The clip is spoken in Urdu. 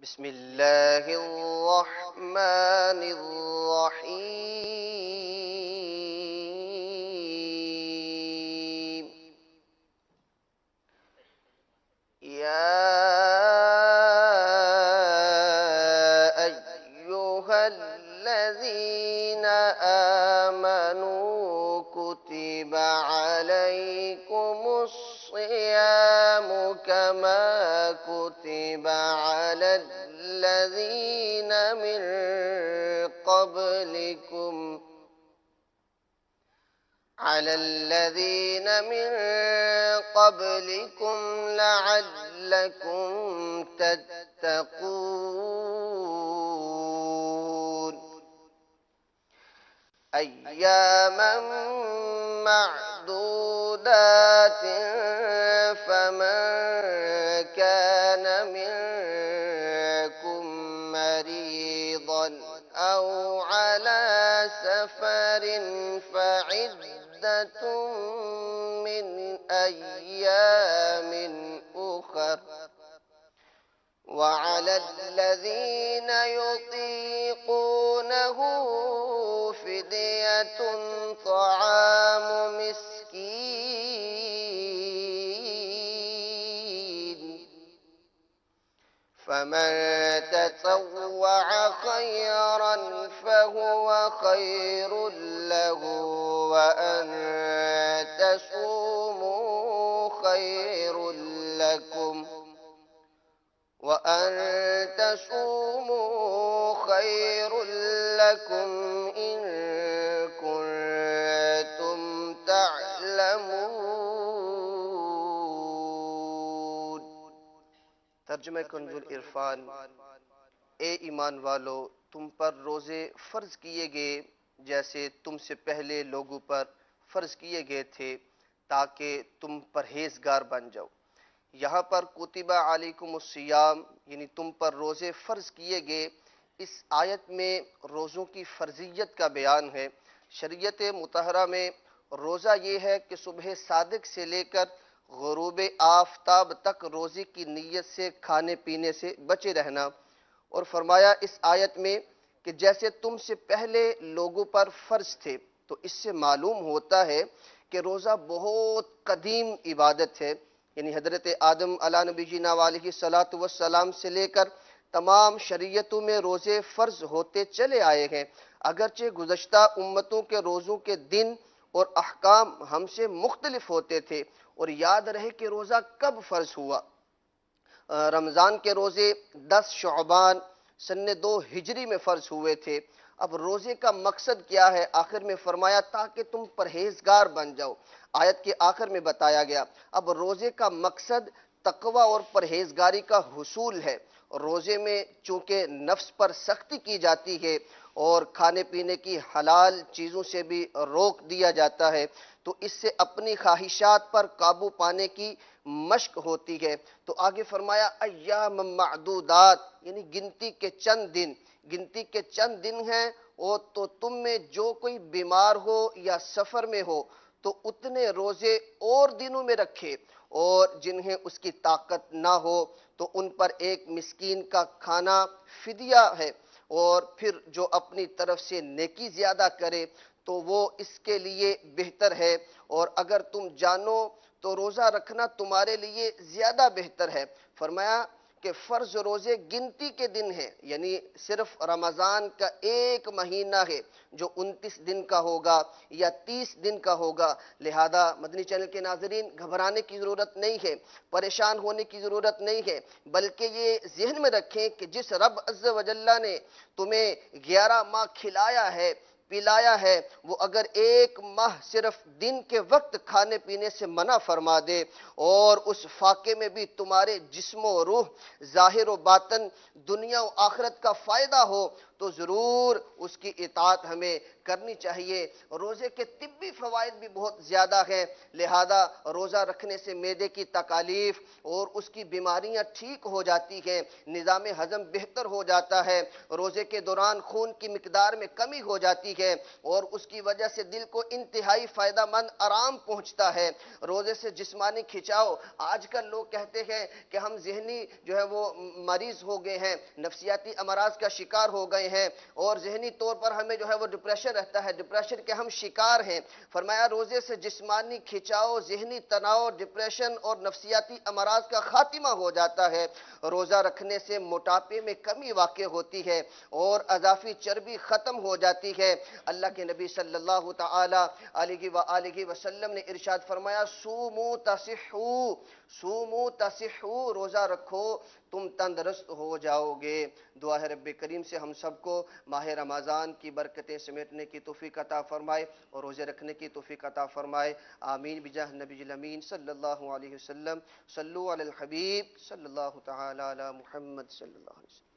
بسم الله الرحمن الرحيم. يا أيها الذين آمنوا كتب عليكم الصيام كما كتب على الذين من قبلكم لعلكم تتقون. أياما معدودات، فمن كان منكم مريضا أو على سفر فعدة من أيام أخر، وعلى الذين يطيقونه فدية طعام مسكين، فمن تطوع خيرا فهو خير له، وأن تصوموا خير لكم إن كنتم تعلمون. ترجمہ کنز العرفان. اے ایمان والو، تم پر روزے فرض کیے گئے جیسے تم سے پہلے لوگوں پر فرض کیے گئے تھے تاکہ تم پرہیزگار بن جاؤ. یہاں پر کتب علیکم الصیام یعنی تم پر روزے فرض کیے گئے. اس آیت میں روزوں کی فرضیت کا بیان ہے. شریعت مطہرہ میں روزہ یہ ہے کہ صبح صادق سے لے کر غروب آفتاب تک روزے کی نیت سے کھانے پینے سے بچے رہنا. اور فرمایا اس آیت میں کہ جیسے تم سے پہلے لوگوں پر فرض تھے. تو اس سے معلوم ہوتا ہے کہ روزہ بہت قدیم عبادت ہے. یعنی حضرت آدم علیہ نبی جینا علیہ الصلاۃ والسلام سے لے کر تمام شریعتوں میں روزے فرض ہوتے چلے آئے ہیں. اگرچہ گزشتہ امتوں کے روزوں کے دن اور احکام ہم سے مختلف ہوتے تھے. اور یاد رہے کہ روزہ کب فرض ہوا. رمضان کے روزے 10 شعبان سن 2 ہجری میں فرض ہوئے تھے. اب روزے کا مقصد کیا ہے؟ آخر میں فرمایا تاکہ تم پرہیزگار بن جاؤ. آیت کے آخر میں بتایا گیا. اب روزے کا مقصد تقوی اور پرہیزگاری کا حصول ہے. روزے میں چونکہ نفس پر سختی کی جاتی ہے اور کھانے پینے کی حلال چیزوں سے بھی روک دیا جاتا ہے، تو اس سے اپنی خواہشات پر قابو پانے کی مشق ہوتی ہے. تو آگے فرمایا ایام معدودات یعنی گنتی کے چند دن ہیں. اور تو تم میں جو کوئی بیمار ہو یا سفر میں ہو تو اتنے روزے اور دنوں میں رکھے، اور جنہیں اس کی طاقت نہ ہو تو ان پر ایک مسکین کا کھانا فدیہ ہے. اور پھر جو اپنی طرف سے نیکی زیادہ کرے تو وہ اس کے لیے بہتر ہے. اور اگر تم جانو تو روزہ رکھنا تمہارے لیے زیادہ بہتر ہے. فرمایا کہ فرض روزے گنتی کے دن ہیں، یعنی صرف رمضان کا ایک مہینہ ہے جو 29 دن کا ہوگا یا 30 دن کا ہوگا. لہذا مدنی چینل کے ناظرین، گھبرانے کی ضرورت نہیں ہے، پریشان ہونے کی ضرورت نہیں ہے، بلکہ یہ ذہن میں رکھیں کہ جس رب عز و جل نے تمہیں 11 ماہ کھلایا ہے پلایا ہے، وہ اگر ایک ماہ صرف دن کے وقت کھانے پینے سے منع فرما دے اور اس فاقے میں بھی تمہارے جسم و روح، ظاہر و باطن، دنیا و آخرت کا فائدہ ہو، تو ضرور اس کی اطاعت ہمیں کرنی چاہیے۔ روزے کے طبی فوائد بھی بہت زیادہ ہیں، لہذا روزہ رکھنے سے معدے کی تکالیف اور اس کی بیماریاں ٹھیک ہو جاتی ہیں، نظام ہضم بہتر ہو جاتا ہے، روزے کے دوران خون کی مقدار میں کمی ہو جاتی ہے اور اس کی وجہ سے دل کو انتہائی فائدہ مند آرام پہنچتا ہے۔ روزے سے جسمانی کھچاؤ، آج کل لوگ کہتے ہیں کہ ہم ذہنی جو ہے وہ مریض ہو گئے ہیں، نفسیاتی امراض کا شکار ہو گئے ہیں اور ذہنی طور پر ہمیں جو ہے وہ ڈپریشن رہتا ہے، ڈپریشن کے ہم شکار ہیں۔ فرمایا روزے سے جسمانی کھچاؤ، ذہنی تناؤ، ڈپریشن اور نفسیاتی امراض کا خاتمہ ہو جاتا ہے۔ روزہ رکھنے سے موٹاپے میں کمی واقع ہوتی ہے اور اضافی چربی ختم ہو جاتی ہے۔ اللہ کے نبی صلی اللہ تعالی علیہ وسلم نے ارشاد فرمایا سومو تصحو، سومو تصحو، روزہ رکھو تم تندرست ہو جاؤ گے۔ دعا ہے رب کریم سے ہم سب کو ماہ رمضان کی برکتیں سمیٹنے کی توفیق عطا فرمائے اور روزے رکھنے کی توفیق عطا فرمائے، آمین بجاہ نبی الامین صلی اللہ علیہ وسلم۔ صلو علی الحبیب صلی اللہ تعالی علی محمد صلی اللہ علیہ وسلم۔